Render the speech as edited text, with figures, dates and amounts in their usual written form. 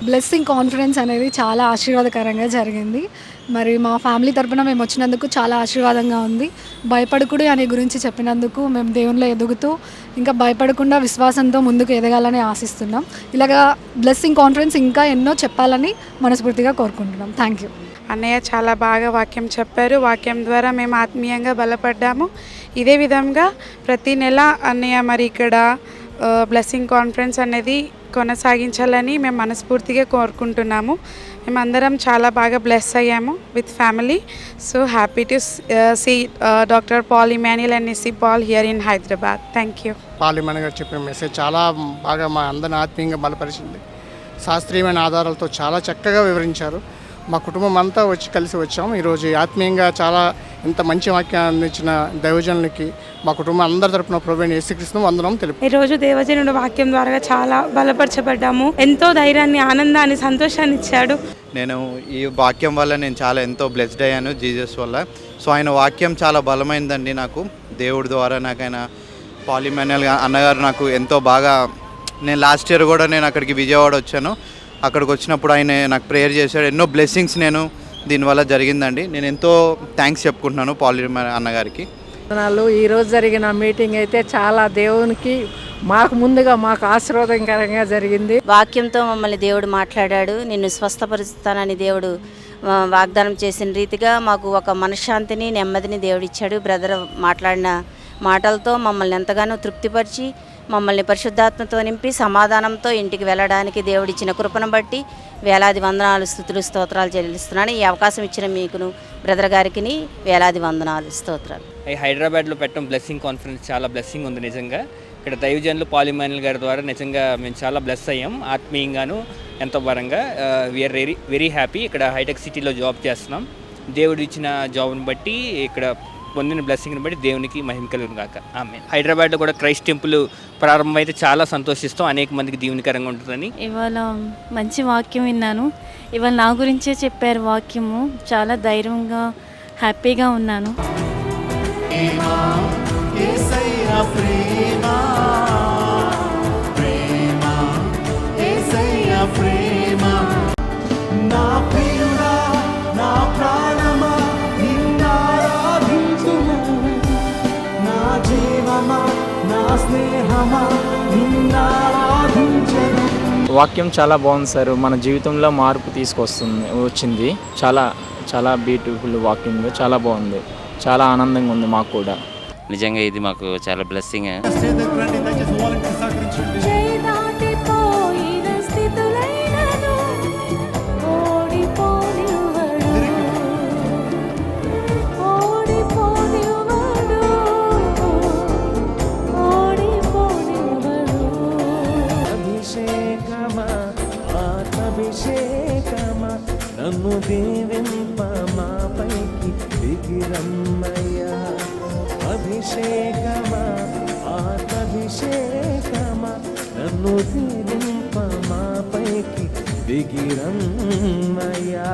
Blessing conference అనేది చాలా ఆశీర్వాదకరంగా జరిగింది. మరి మా ఫ్యామిలీ తరపున మేము వచ్చినందుకు చాలా ఆశీర్వాదంగా ఉంది. భయపడకుడి అనే గురించి చెప్పినందుకు మేము దేవునిలో ఎదుగుతూ ఇంకా భయపడకుండా విశ్వాసంతో ముందుకు ఎదగాలని ఆశిస్తున్నాం. ఇలాగా బ్లెస్సింగ్ కాన్ఫరెన్స్ ఇంకా ఎన్నో చెప్పాలని మనస్ఫూర్తిగా కోరుకుంటున్నాం. Thank you. అన్నయ్య చాలా బాగా వాక్యం చెప్పారు. వాక్యం ద్వారా మేము ఆత్మీయంగా బలపడ్డాము. ఇదే విధంగా ప్రతి నెల అన్నయ్య మరి ఇక్కడ బ్లెస్సింగ్ కాన్ఫరెన్స్ అనేది కొనసాగించాలని మేము మనస్ఫూర్తిగా కోరుకుంటున్నాము. మేమందరం చాలా బాగా బ్లెస్ అయ్యాము with family. So happy to see doctor Paul Emmanuel and Nissi Paul here in Hyderabad. Thank you. Paul Emmanuel గారు చెప్పిన మెసేజ్ చాలా బాగా మా అందరిని ఆత్మీయంగా బలపరిచింది. శాస్త్రీయమైన ఆధారాలతో చాలా చక్కగా వివరించారు. మా కుటుంబం అంతా కలిసి వచ్చాము. ఈరోజు ఆత్మీయంగా చాలా ఇంత మంచి వాక్యాన్ని అందించిన దైవజనులకి మా కుటుంబం అందరి తరపున ప్రభువైన యేసుక్రీస్తును వందనం తెలుపు. ఈరోజు దేవజనుడు వాక్యం ద్వారా చాలా బలపరచబడ్డాము. ఎంతో ధైర్యాన్ని, ఆనందాన్ని, సంతోషాన్ని ఇచ్చాడు. నేను ఈ వాక్యం వల్ల నేను చాలా ఎంతో బ్లెస్డ్ అయ్యాను జీసస్ వల్ల. సో ఆయన వాక్యం చాలా బలమైందండి. నాకు దేవుడి ద్వారా నాకైన పాల్ ఇమాన్యుయల్ అన్నగారు నాకు ఎంతో బాగా, నేను లాస్ట్ ఇయర్ కూడా నేను అక్కడికి విజయవాడ వచ్చాను. అక్కడికి వచ్చినప్పుడు ఆయన నాకు ప్రేయర్ చేశాడు. ఎన్నో బ్లెస్సింగ్స్ నేను దీనివల్ల జరిగిందండి. నేను ఎంతో థ్యాంక్స్ చెప్పుకుంటున్నాను పాల్ ఇమాన్యుయల్ అన్నగారికి. ఈరోజు జరిగిన మీటింగ్ అయితే చాలా దేవునికి మాకు ఆశీర్వాదకరంగా జరిగింది. వాక్యంతో మమ్మల్ని దేవుడు మాట్లాడాడు. నిన్ను స్వస్థపరుస్తానని దేవుడు వాగ్దానం చేసిన రీతిగా మాకు ఒక మనశ్శాంతిని, నెమ్మదిని దేవుడిచ్చాడు. బ్రదర్ మాట్లాడిన మాటలతో మమ్మల్ని ఎంతగానో తృప్తిపరిచి మమ్మల్ని పరిశుద్ధాత్మతో నింపి సమాధానంతో ఇంటికి వెళ్ళడానికి దేవుడిచ్చిన కృపను బట్టి వేలాది వందనాలు, స్తుతులు, స్తోత్రాలు చెల్లిస్తున్నాను. ఈ అవకాశం ఇచ్చిన మీకును బ్రదర్ గారికి వేలాది వందనాలు, స్తోత్రాలు. హైదరాబాద్లో పెట్టడం బ్లెస్సింగ్ కాన్ఫరెన్స్ చాలా బ్లెస్సింగ్ ఉంది నిజంగా. ఇక్కడ దైవజనులు పాల్ ఇమాన్యుయల్ గారి ద్వారా నిజంగా మేము చాలా బ్లెస్ అయ్యాం, ఆత్మీయంగాను ఎంతో పరంగా. We are very happy. ఇక్కడ హైటెక్ సిటీలో జాబ్ చేస్తున్నాం. దేవుడు ఇచ్చిన జాబ్ని బట్టి, ఇక్కడ పొందిన బ్లెస్సింగ్ని బట్టి దేవునికి మహిమ కలుగును గాక. ఆమేన్. హైదరాబాద్లో కూడా క్రైస్ట్ టెంపుల్ ప్రారంభం అయితే చాలా సంతోషిస్తాం. అనేక మందికి దీవెనకరంగా ఉంటుందని. ఇవాళ మంచి వాక్యం విన్నాను. ఇవాళ నా గురించే చెప్పారు వాక్యము. చాలా ధైర్యంగా, హ్యాపీగా ఉన్నాను. వాక్యం చాలా బాగుంది సార్. మన జీవితంలో మార్పు వచ్చింది. చాలా చాలా బ్యూటిఫుల్ వాక్యం, చాలా బాగుంది. చాలా ఆనందంగా ఉంది మాకు కూడా. నిజంగా ఇది మాకు చాలా బ్లెస్సింగ్. నన్ను దీవింప మా పైకి దిగిరమ్మయ్యా. అభిషేకమా, ఆత్మభిషేకమా, నన్ను దీవింప మా పైకి దిగిరమ్మయ్యా.